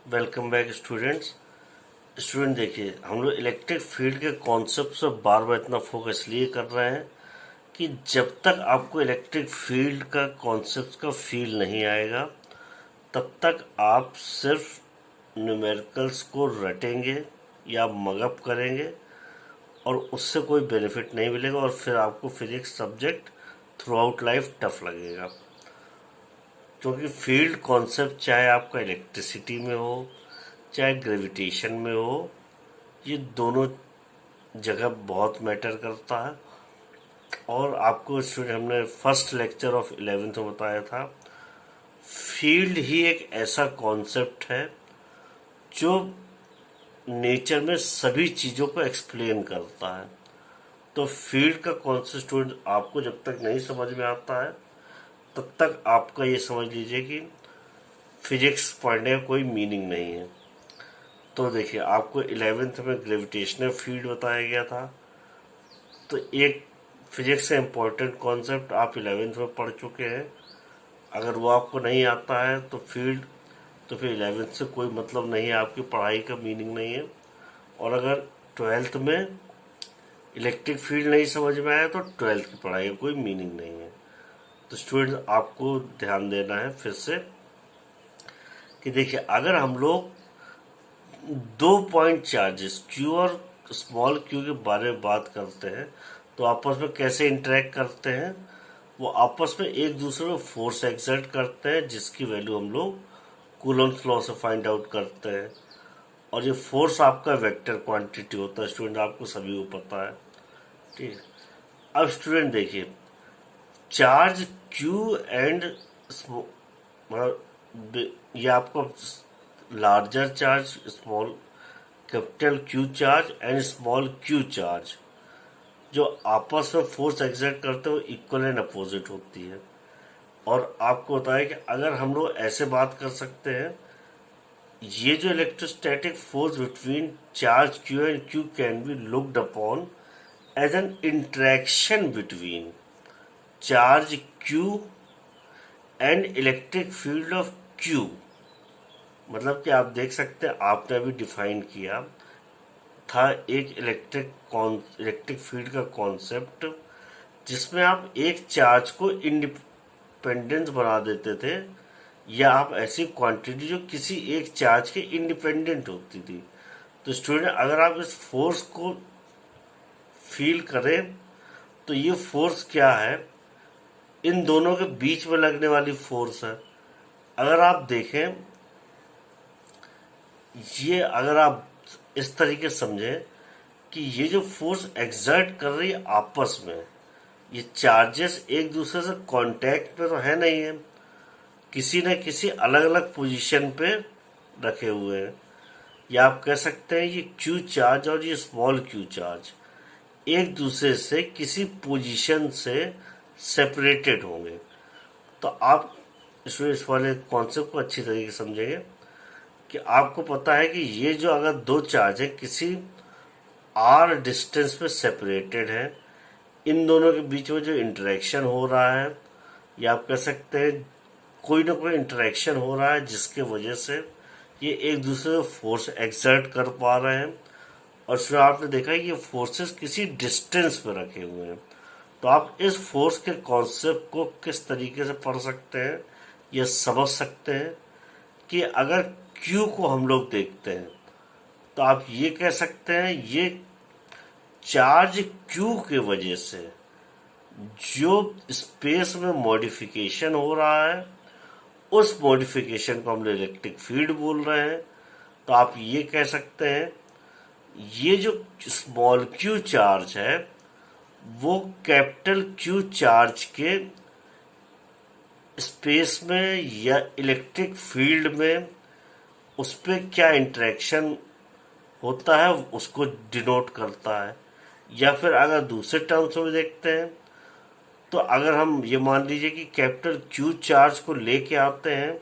Welcome back students. देखिए, हम लोग इलेक्ट्रिक फील्ड के कॉन्सेप्ट से बार बार इतना फोकस इसलिए कर रहे हैं कि जब तक आपको इलेक्ट्रिक फील्ड का कॉन्सेप्ट का फील नहीं आएगा तब तक आप सिर्फ न्यूमेरिकल्स को रटेंगे या मगअप करेंगे और उससे कोई बेनिफिट नहीं मिलेगा और फिर आपको physics subject through out life tough लगेगा। क्योंकि फील्ड कॉन्सेप्ट चाहे आपका इलेक्ट्रिसिटी में हो चाहे ग्रेविटेशन में हो, ये दोनों जगह बहुत मैटर करता है। और आपको स्टूडेंट हमने फर्स्ट लेक्चर ऑफ 11th में बताया था, फील्ड ही एक ऐसा कॉन्सेप्ट है जो नेचर में सभी चीज़ों को एक्सप्लेन करता है। तो फील्ड का कॉन्सेप्ट स्टूडेंट आपको जब तक नहीं समझ में आता है तब तक आपका ये समझ लीजिए कि फिजिक्स पढ़ने का कोई मीनिंग नहीं है। तो देखिए, आपको 11th में ग्रेविटेशनल फील्ड बताया गया था, तो एक फिजिक्स से इम्पोर्टेंट कॉन्सेप्ट आप 11th में पढ़ चुके हैं। अगर वो आपको नहीं आता है तो फील्ड, तो फिर 11th से कोई मतलब नहीं है, आपकी पढ़ाई का मीनिंग नहीं है। और अगर 12th में इलेक्ट्रिक फील्ड नहीं समझ में आया तो 12th की पढ़ाई का कोई मीनिंग नहीं है। तो स्टूडेंट आपको ध्यान देना है फिर से कि देखिए, अगर हम लोग दो पॉइंट चार्जेस क्यू और स्मॉल क्यू के बारे में बात करते हैं तो आपस में कैसे इंटरेक्ट करते हैं। वो आपस में एक दूसरे को फोर्स एक्सर्ट करते हैं जिसकी वैल्यू हम लोग कूलम्ब्स लॉ से फाइंड आउट करते हैं। और ये फोर्स आपका वेक्टर क्वांटिटी होता है स्टूडेंट, आपको सभी को पता है। ठीक है, अब स्टूडेंट देखिए, चार्ज क्यू एंड ये आपको larger charge small capital q charge and small Q charge जो आपस में फोर्स एक्सर्ट करते हैं वो इक्वल एंड अपोजिट होती है। और आपको बताया कि अगर हम लोग ऐसे बात कर सकते हैं, ये जो electrostatic force between charge q and q can be looked upon as an interaction between charge q and electric field of q. मतलब कि आप देख सकते हैं, आपने अभी डिफाइन किया था एक इलेक्ट्रिक फील्ड का कॉन्सेप्ट जिसमें आप एक चार्ज को इंडिपेंडेंस बना देते थे या आप ऐसी क्वांटिटी जो किसी एक चार्ज के इंडिपेंडेंट होती थी। तो स्टूडेंट, अगर आप इस फोर्स को फील करें तो ये फोर्स क्या है, इन दोनों के बीच में लगने वाली फोर्स है। अगर आप देखें, ये अगर आप इस तरीके से समझें कि ये जो फोर्स एक्सर्ट कर रही है आपस में, ये चार्जेस एक दूसरे से कांटेक्ट पे तो है नहीं है, किसी न किसी अलग अलग पोजीशन पे रखे हुए हैं। या आप कह सकते हैं ये क्यू चार्ज और ये स्मॉल क्यू चार्ज एक दूसरे से किसी पोजीशन से सेपरेटेड होंगे। तो आप इस वाले कॉन्सेप्ट को अच्छी तरीके से समझेंगे कि आपको पता है कि ये जो अगर दो चार्ज है किसी आर डिस्टेंस पे सेपरेटेड है, इन दोनों के बीच में जो इंटरेक्शन हो रहा है, या आप कह सकते हैं कोई ना कोई इंटरेक्शन हो रहा है जिसके वजह से ये एक दूसरे को फोर्स एक्सर्ट कर पा रहे हैं। और फिर आपने देखा कि ये फोर्सेस किसी डिस्टेंस पे रखे हुए हैं। तो आप इस फोर्स के कॉन्सेप्ट को किस तरीके से पढ़ सकते हैं, ये समझ सकते हैं कि अगर क्यू को हम लोग देखते हैं तो आप ये कह सकते हैं ये चार्ज क्यू के वजह से जो स्पेस में मॉडिफिकेशन हो रहा है उस मॉडिफिकेशन को हम लोग इलेक्ट्रिक फील्ड बोल रहे हैं। तो आप ये कह सकते हैं ये जो स्मॉल क्यू चार्ज है वो कैपिटल क्यू चार्ज के स्पेस में या इलेक्ट्रिक फील्ड में उस पर क्या इंटरेक्शन होता है उसको डिनोट करता है। या फिर अगर दूसरे टर्म्स में देखते हैं तो अगर हम ये मान लीजिए कि कैपिटल क्यू चार्ज को लेके आते हैं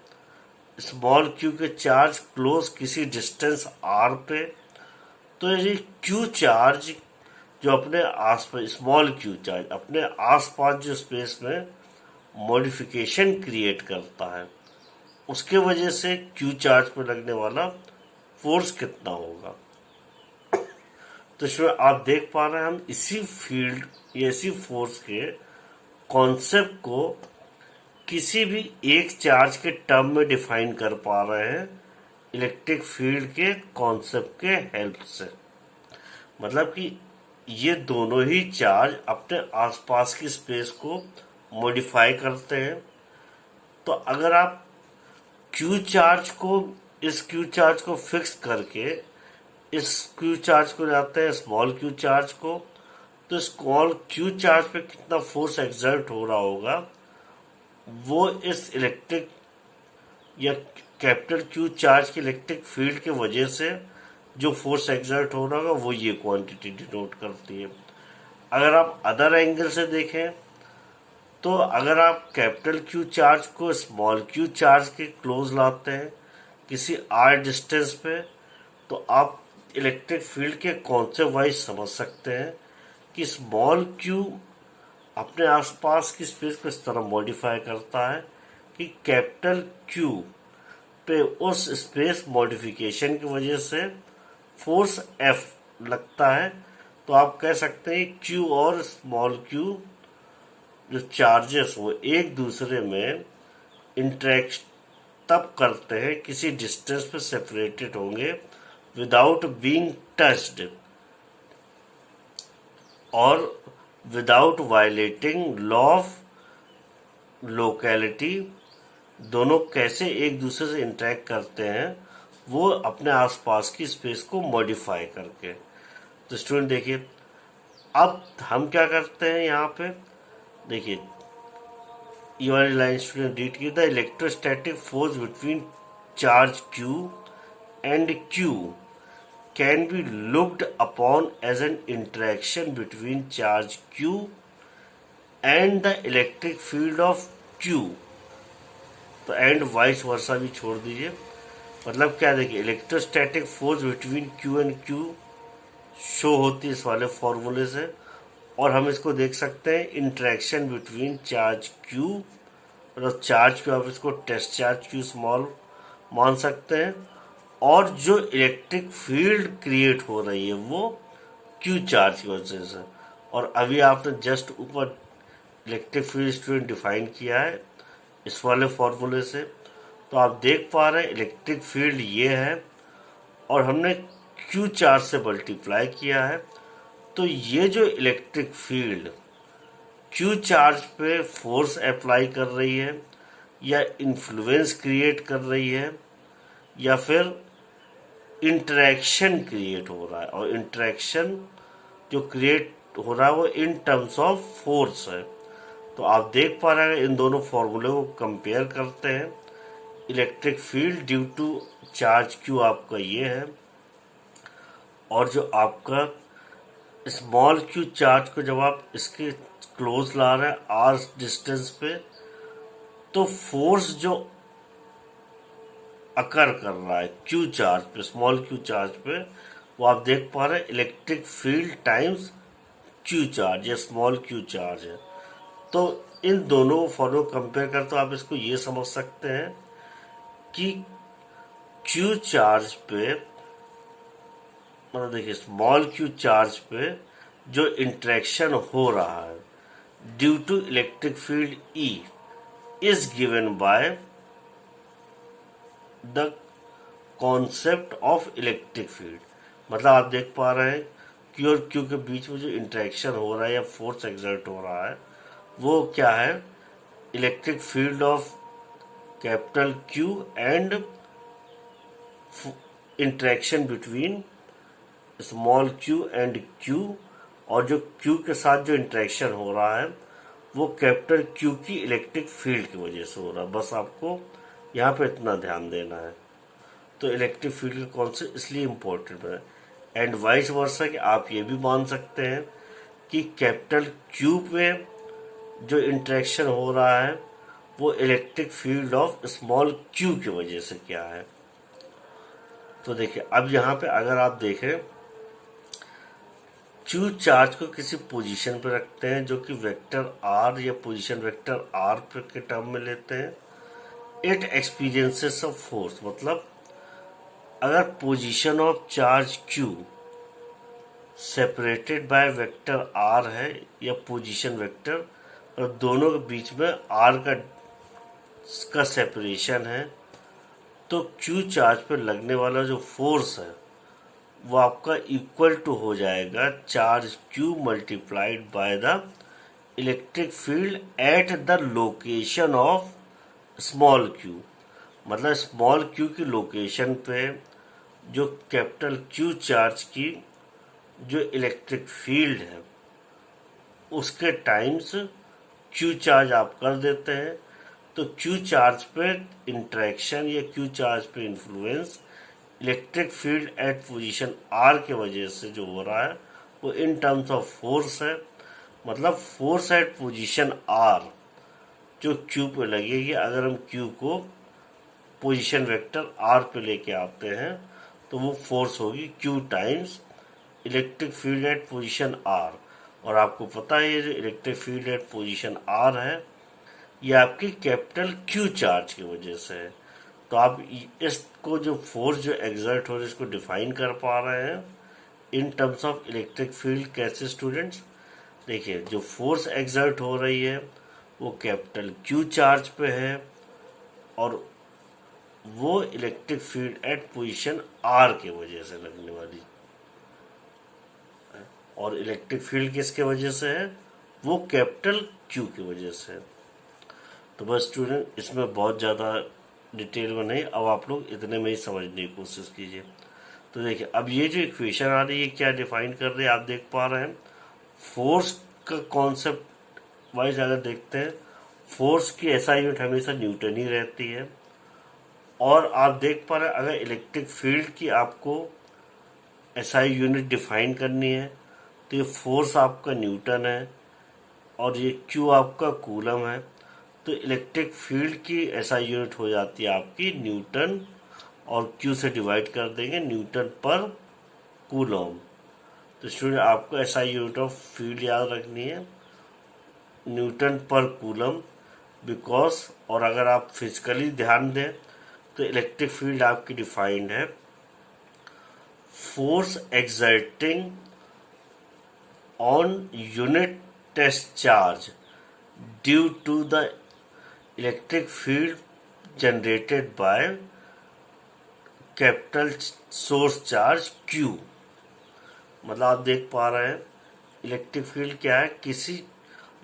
स्मॉल क्यू के चार्ज क्लोज किसी डिस्टेंस आर पे, तो ये क्यू चार्ज जो अपने आसपास, स्मॉल क्यू चार्ज अपने आसपास जो स्पेस में मॉडिफिकेशन क्रिएट करता है उसके वजह से क्यू चार्ज पे लगने वाला फोर्स कितना होगा। तो इसमें आप देख पा रहे हैं हम इसी फील्ड या इसी फोर्स के कॉन्सेप्ट को किसी भी एक चार्ज के टर्म में डिफाइन कर पा रहे हैं इलेक्ट्रिक फील्ड के कॉन्सेप्ट के हेल्प से। मतलब कि ये दोनों ही चार्ज अपने आसपास की स्पेस को मॉडिफाई करते हैं। तो अगर आप क्यू चार्ज को इस क्यू चार्ज को फिक्स करके इस क्यू चार्ज को जाते हैं स्मॉल क्यू चार्ज को, तो स्मॉल क्यू चार्ज पे कितना फोर्स एक्सर्ट हो रहा होगा वो इस इलेक्ट्रिक या कैपिटल क्यू चार्ज के इलेक्ट्रिक फील्ड के वजह से जो फोर्स एक्सर्ट हो रहा होगा वो ये क्वांटिटी डिनोट करती है। अगर आप अदर एंगल से देखें तो अगर आप कैपिटल क्यू चार्ज को स्मॉल क्यू चार्ज के क्लोज लाते हैं किसी आर डिस्टेंस पे, तो आप इलेक्ट्रिक फील्ड के कॉन्सेप्ट वाइज समझ सकते हैं कि स्मॉल क्यू अपने आसपास की स्पेस को इस तरह मॉडिफाई करता है कि कैपिटल क्यू पे उस स्पेस मॉडिफिकेशन की वजह से फोर्स एफ लगता है। तो आप कह सकते हैं क्यू और स्मॉल क्यू जो चार्जेस हो एक दूसरे में इंटरेक्ट तब करते हैं किसी डिस्टेंस पे सेपरेटेड होंगे विदाउट बीइंग टच्ड और without violating law of locality. दोनों कैसे एक दूसरे से इंटरेक्ट करते हैं वो अपने आसपास की स्पेस को मॉडिफाई करके। तो स्टूडेंट देखिए अब हम क्या करते हैं यहाँ पे, देखिए ये वाली लाइन स्टूडेंट रीड की, the electrostatic force between charge q and q can be looked upon as an interaction between charge q and the electric field of q. तो एंड वाइस वर्सा भी छोड़ दीजिए। मतलब क्या, देखिए electrostatic force between q and q show होती है इस वाले फॉर्मूले से, और हम इसको देख सकते हैं इंटरेक्शन बिटवीन चार्ज क्यू, मतलब चार्ज क्यू आप इसको टेस्ट चार्ज क्यू स्मॉल मान सकते हैं, और जो इलेक्ट्रिक फील्ड क्रिएट हो रही है वो क्यू चार्ज की वजह से। और अभी आपने जस्ट ऊपर इलेक्ट्रिक फील्ड स्टूडेंट डिफाइन किया है इस वाले फॉर्मूले से। तो आप देख पा रहे हैं इलेक्ट्रिक फील्ड ये है और हमने क्यू चार्ज से मल्टीप्लाई किया है। तो ये जो इलेक्ट्रिक फील्ड क्यू चार्ज पे फोर्स अप्लाई कर रही है या इन्फ्लुएंस क्रिएट कर रही है या फिर इंटरेक्शन क्रिएट हो रहा है, और इंटरेक्शन जो क्रिएट हो रहा है वो इन टर्म्स ऑफ फोर्स है। तो आप देख पा रहे हैं इन दोनों फॉर्मूले को कंपेयर करते हैं। Electric field due to charge q आपका ये है, और जो आपका स्मॉल क्यू चार्ज को जब आप इसके क्लोज ला रहे हैं आर डिस्टेंस पे, तो फोर्स जो अकर कर रहा है क्यू चार्ज पे, स्मॉल क्यू चार्ज पे, वो आप देख पा रहे हैं electric field times Q charge या स्मॉल क्यू चार्ज है। तो इन दोनों फॉलो कंपेयर कर तो आप इसको ये समझ सकते हैं कि क्यू चार्ज पे, मतलब देखिए स्मॉल क्यू चार्ज पे जो इंटरेक्शन हो रहा है due to electric field E is given by the concept of electric field. मतलब आप देख पा रहे हैं क्यू और क्यू के बीच में जो इंटरेक्शन हो रहा है या फोर्स एक्सर्ट हो रहा है वो क्या है, electric field of capital Q and interaction between small Q and Q, और जो क्यू के साथ जो इंटरेक्शन हो रहा है वो कैपिटल क्यू की इलेक्ट्रिक फील्ड की वजह से हो रहा है। बस आपको यहाँ पे इतना ध्यान देना है। तो इलेक्ट्रिक फील्ड का कॉन्सेप्ट इसलिए इम्पोर्टेंट है। एंड वाइस वर्सा कि आप ये भी मान सकते हैं कि कैपिटल क्यू पे जो इंटरेक्शन हो रहा है वो electric field of small Q की वजह से क्या है। तो देखिए अब यहाँ पे अगर आप देखें क्यू चार्ज को किसी पोजीशन पे रखते हैं जो कि वेक्टर आर या पोजीशन वेक्टर आर के टर्म में लेते हैं, इट एक्सपीरियंसेस ऑफ फोर्स, मतलब अगर position of charge q separated by vector r है या पोजीशन वेक्टर, और दोनों के बीच में आर का सेपरेशन है, तो क्यू चार्ज पर लगने वाला जो फोर्स है वो आपका इक्वल टू हो जाएगा charge Q multiplied by the electric field at the location of small Q. मतलब स्मॉल क्यू की लोकेशन पे जो कैपिटल क्यू चार्ज की जो इलेक्ट्रिक फील्ड है उसके टाइम्स क्यू चार्ज आप कर देते हैं, तो क्यू चार्ज पे इंटरेक्शन या क्यू चार्ज पे influence electric field at position r के वजह से जो हो रहा है वो इन टर्म्स ऑफ फोर्स है। मतलब फोर्स एट पोजीशन आर जो क्यू पे लगेगी, अगर हम क्यू को पोजीशन वेक्टर आर पे लेके आते हैं तो वो फोर्स होगी q times electric field at position r. और आपको पता है ये जो electric field at position r है ये आपकी कैपिटल क्यू चार्ज की वजह से है। तो आप इसको जो फोर्स जो एग्जर्ट हो रही है इसको डिफाइन कर पा रहे हैं in terms of electric field. कैसे स्टूडेंट्स? देखिए, जो फोर्स एग्जर्ट हो रही है वो कैपिटल क्यू चार्ज पे है और वो electric field at position r के वजह से लगने वाली, और इलेक्ट्रिक फील्ड किसके वजह से है? वो कैपिटल क्यू की वजह से। तो बस स्टूडेंट, इसमें बहुत ज़्यादा डिटेल में नहीं, अब आप लोग इतने में ही समझने की कोशिश कीजिए। तो देखिए, अब ये जो इक्वेशन आ रही है क्या डिफाइन कर रही है, आप देख पा रहे हैं फोर्स का कॉन्सेप्ट वाइज अगर देखते हैं, फोर्स की एसआई यूनिट हमेशा न्यूटन ही रहती है। और आप देख पा रहे हैं अगर इलेक्ट्रिक फील्ड की आपको एसआई यूनिट डिफाइन करनी है तो ये फोर्स आपका न्यूटन है और ये क्यू आपका कूलम है, तो इलेक्ट्रिक फील्ड की एसआई यूनिट हो जाती है आपकी न्यूटन, और क्यू से डिवाइड कर देंगे न्यूटन पर कूलम। तो स्टूडेंट, आपको एसआई यूनिट ऑफ फील्ड याद रखनी है न्यूटन पर कूलम बिकॉज। और अगर आप फिजिकली ध्यान दें तो इलेक्ट्रिक फील्ड आपकी डिफाइंड है force exerting on unit test charge due to the electric field generated by capital source charge q. मतलब आप देख पा रहे हैं इलेक्ट्रिक फील्ड क्या है, किसी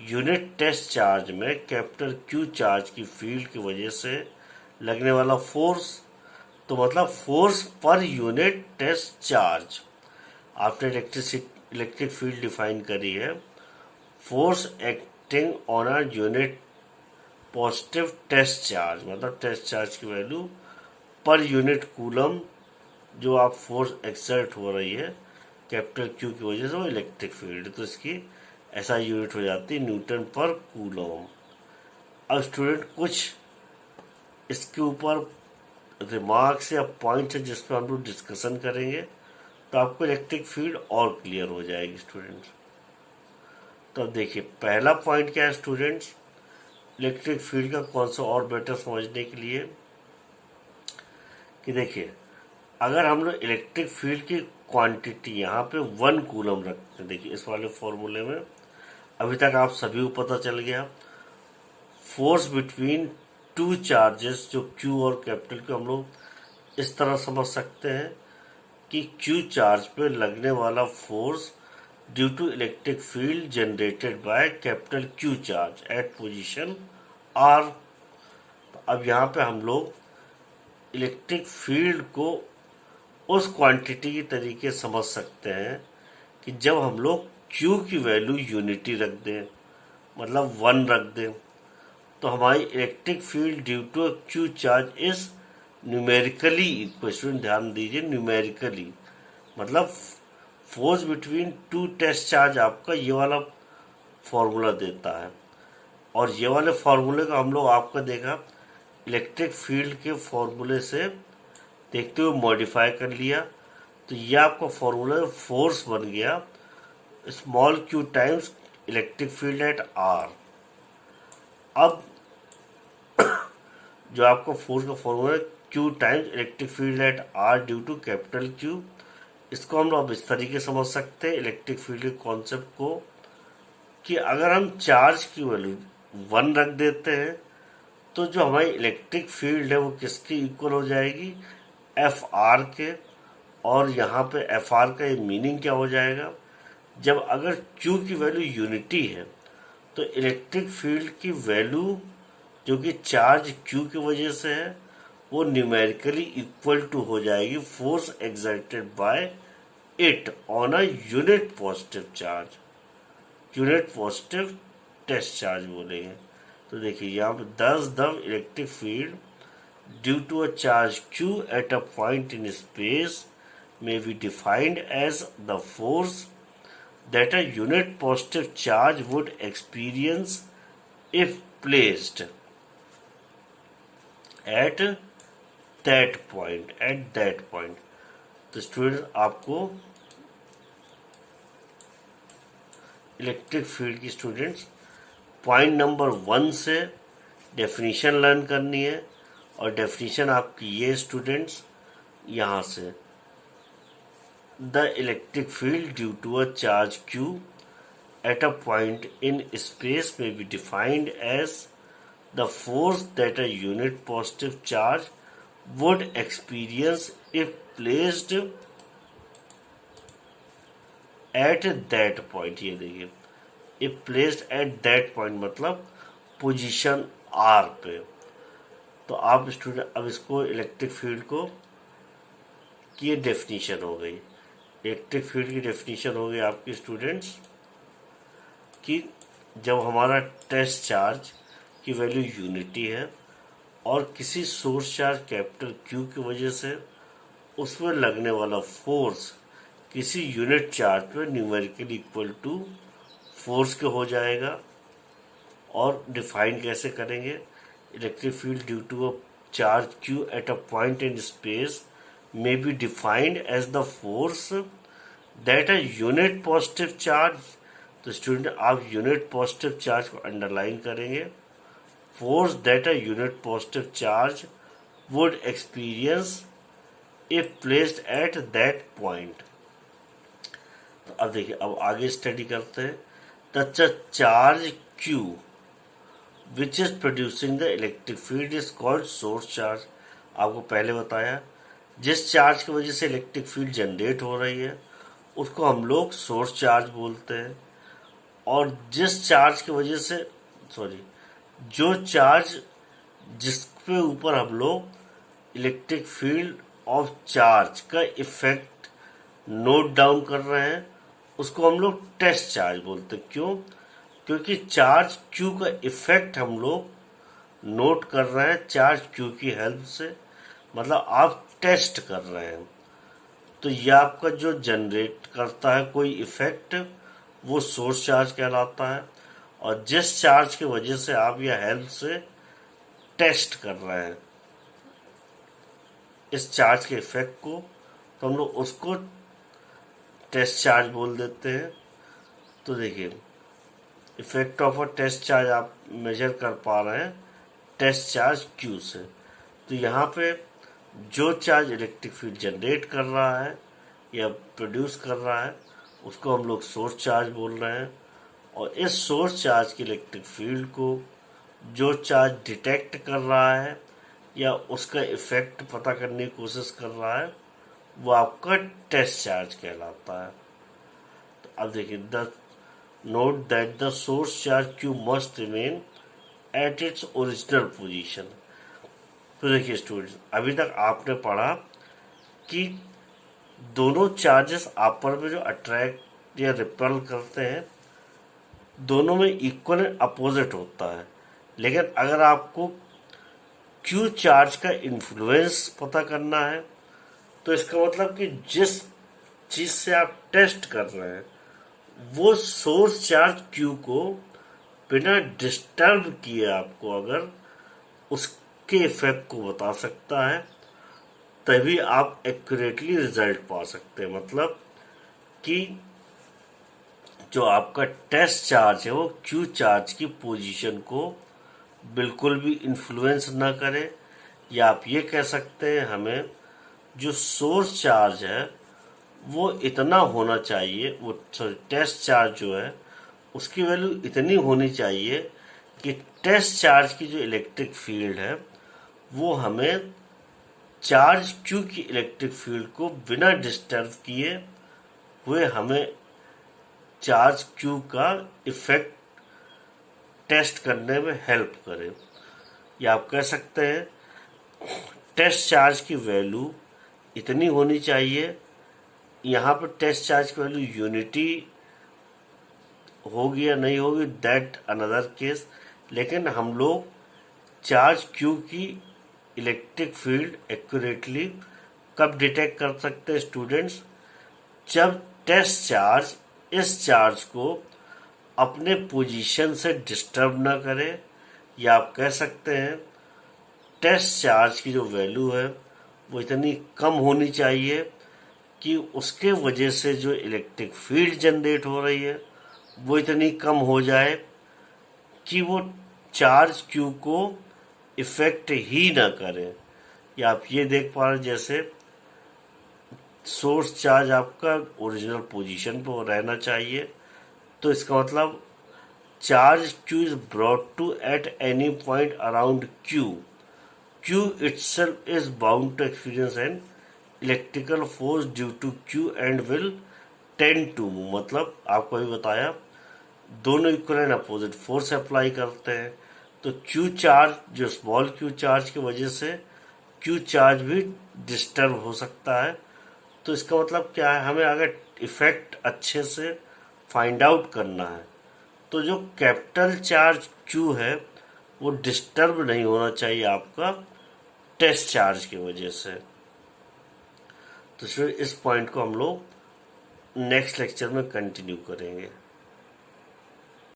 यूनिट टेस्ट चार्ज में कैपिटल क्यू चार्ज की फील्ड की वजह से लगने वाला फोर्स। तो मतलब force per unit test charge आपने इलेक्ट्रिक फील्ड डिफाइन करी है, force acting on a unit positive test charge, मतलब टेस्ट चार्ज की वैल्यू पर यूनिट कूलम जो आप फोर्स एक्सर्ट हो रही है कैपिटल क्यू की वजह से वो इलेक्ट्रिक फील्ड, तो इसकी ऐसा यूनिट हो जाती है न्यूटन पर कूलम। अब स्टूडेंट, कुछ इसके ऊपर रिमार्क्स या पॉइंट्स है जिस पर हम लोग डिस्कशन करेंगे तो आपको इलेक्ट्रिक फील्ड और क्लियर हो जाएगी स्टूडेंट्स। तो अब देखिए, पहला पॉइंट क्या है स्टूडेंट्स इलेक्ट्रिक फील्ड का कौन सा और बेटर समझने के लिए, कि देखिए अगर हम लोग इलेक्ट्रिक फील्ड की क्वांटिटी यहाँ पे 1 कूलम रखते हैं, देखिए इस वाले फॉर्मूले में अभी तक आप सभी को पता चल गया फोर्स बिटवीन टू चार्जेस जो क्यू और कैपिटल क्यू, हम लोग इस तरह समझ सकते हैं कि क्यू चार्ज पे लगने वाला force due to electric field generated by capital q charge at position r. अब यहाँ पे हम लोग इलेक्ट्रिक फील्ड को उस क्वांटिटी की तरीके समझ सकते हैं कि जब हम लोग क्यू की वैल्यू यूनिटी रख दें, मतलब 1 रख दें, तो हमारी electric field due to q charge is numerically equal. ध्यान दीजिए, न्यूमेरिकली मतलब force between two test charge आपका ये वाला फॉर्मूला देता है, और ये वाले फॉर्मूले का हम लोग आपका देखा इलेक्ट्रिक फील्ड के फॉर्मूले से देखते हुए मॉडिफाई कर लिया, तो ये आपका फॉर्मूला फोर्स बन गया small q times electric field at r. अब जो आपका फोर्स का फॉर्मूला है Q times electric field at R due to capital Q। इसको हम लोग इस तरीके समझ सकते हैं इलेक्ट्रिक फील्ड के कॉन्सेप्ट को, कि अगर हम चार्ज की वैल्यू 1 रख देते हैं तो जो हमारी इलेक्ट्रिक फील्ड है वो किसके इक्वल हो जाएगी, एफ आर के। और यहाँ पे एफ आर का ये मीनिंग क्या हो जाएगा, जब अगर Q की वैल्यू यूनिटी है तो इलेक्ट्रिक फील्ड की वैल्यू जो कि चार्ज Q की वजह से है वो न्यूमेरिकली इक्वल टू हो जाएगी force exerted by it on a unit positive charge, unit positive test charge बोलेंगे। तो देखिए यहाँ पे thus the electric field due to a charge Q at a point in space may be defined as the force that a unit positive charge would experience if placed at that point। तो student आपको electric field की students point number 1 से definition learn करनी है। और definition आपकी ये students यहाँ से, the electric field due to a charge Q at a point in space may be defined as the force that a unit positive charge would experience if placed at that point। ये देखिए if placed at that point मतलब position R पे। तो आप student अब इसको electric field को की डेफिनेशन हो गई, इलेक्ट्रिक फील्ड की डेफिनेशन हो गई आपकी स्टूडेंट्स कि जब हमारा टेस्ट चार्ज की वैल्यू यूनिटी है और किसी सोर्स चार्ज कैपिटल Q की वजह से उसमें लगने वाला फोर्स किसी यूनिट चार्ज पे न्यूमेरिकली इक्वल टू फोर्स के हो जाएगा। और डिफाइन कैसे करेंगे, electric field due to a charge Q at a point in space may be defined as the force that a unit positive charge। तो student आप unit positive charge को underline करेंगे, force that a unit positive charge would experience if placed at that point. तो अब देखिए अब आगे study करते हैं। The charge Q which is producing the electric field is called source charge. आपको पहले बताया जिस चार्ज की वजह से इलेक्ट्रिक फील्ड जनरेट हो रही है उसको हम लोग सोर्स चार्ज बोलते हैं। और जिस चार्ज की वजह से जो चार्ज जिसके ऊपर हम लोग इलेक्ट्रिक फील्ड ऑफ चार्ज का इफेक्ट नोट डाउन कर रहे हैं उसको हम लोग टेस्ट चार्ज बोलते हैं। क्यों, क्योंकि चार्ज Q का इफेक्ट हम लोग नोट कर रहे हैं चार्ज Q की हेल्प से, मतलब आप टेस्ट कर रहे हैं। तो यह आपका जो जनरेट करता है कोई इफेक्ट वो सोर्स चार्ज कहलाता है। और जिस चार्ज की वजह से आप यह हेल्प से टेस्ट कर रहे हैं इस चार्ज के इफेक्ट को, तो हम लोग उसको टेस्ट चार्ज बोल देते हैं। तो देखिए effect of a test charge आप मेजर कर पा रहे हैं टेस्ट चार्ज Q से। तो यहाँ पे जो चार्ज इलेक्ट्रिक फील्ड जनरेट कर रहा है या प्रोड्यूस कर रहा है उसको हम लोग सोर्स चार्ज बोल रहे हैं। और इस सोर्स चार्ज की इलेक्ट्रिक फील्ड को जो चार्ज डिटेक्ट कर रहा है या उसका इफेक्ट पता करने की कोशिश कर रहा है वो आपका टेस्ट चार्ज कहलाता है। तो अब देखिए the note that the source charge Q must remain at its original position. तो देखिए स्टूडेंट्स अभी तक आपने पढ़ा कि दोनों चार्जेस आपस में जो अट्रैक्ट या रिपेल करते हैं दोनों में इक्वल एंड अपोजिट होता है। लेकिन अगर आपको Q चार्ज का इन्फ्लुएंस पता करना है तो इसका मतलब कि जिस चीज से आप टेस्ट कर रहे हैं वो सोर्स चार्ज Q को बिना डिस्टर्ब किए आपको अगर उसके इफेक्ट को बता सकता है तभी आप एक्यूरेटली रिजल्ट पा सकते हैं। मतलब कि जो आपका टेस्ट चार्ज है वो Q चार्ज की पोजीशन को बिल्कुल भी इन्फ्लुएंस ना करे या आप ये कह सकते हैं हमें जो सोर्स चार्ज है वो इतना होना चाहिए, वो टेस्ट चार्ज जो है उसकी वैल्यू इतनी होनी चाहिए कि टेस्ट चार्ज की जो इलेक्ट्रिक फील्ड है वो हमें चार्ज क्यू की इलेक्ट्रिक फील्ड को बिना डिस्टर्ब किए हुए हमें चार्ज क्यू का इफेक्ट टेस्ट करने में हेल्प करे। या आप कह सकते हैं टेस्ट चार्ज की वैल्यू इतनी होनी चाहिए, यहाँ पर टेस्ट चार्ज की वैल्यू यूनिटी होगी या नहीं होगी दैट अनदर केस, लेकिन हम लोग चार्ज क्यू की इलेक्ट्रिक फील्ड एक्यूरेटली कब डिटेक्ट कर सकते हैं स्टूडेंट्स? जब टेस्ट चार्ज इस चार्ज को अपने पोजीशन से डिस्टर्ब ना करे, या आप कह सकते हैं टेस्ट चार्ज की जो वैल्यू है वो इतनी कम होनी चाहिए कि उसके वजह से जो इलेक्ट्रिक फील्ड जनरेट हो रही है वो इतनी कम हो जाए कि वो चार्ज क्यू को इफेक्ट ही ना करे। या आप ये देख पा रहे जैसे सोर्स चार्ज आपका ओरिजिनल पोजीशन पर रहना चाहिए, तो इसका मतलब charge q is brought to at any point around q, Q itself is bound to experience an electrical force due to Q and will tend to move। मतलब आपको अभी बताया दोनों equal and opposite force apply करते हैं, तो Q charge जो small Q charge की वजह से Q चार्ज भी डिस्टर्ब हो सकता है। तो इसका मतलब क्या है, हमें अगर इफेक्ट अच्छे से फाइंड आउट करना है तो जो कैपिटल चार्ज Q है वो डिस्टर्ब नहीं होना चाहिए आपका टेस्ट चार्ज की वजह से। तो फिर इस पॉइंट को हम लोग नेक्स्ट लेक्चर में कंटिन्यू करेंगे।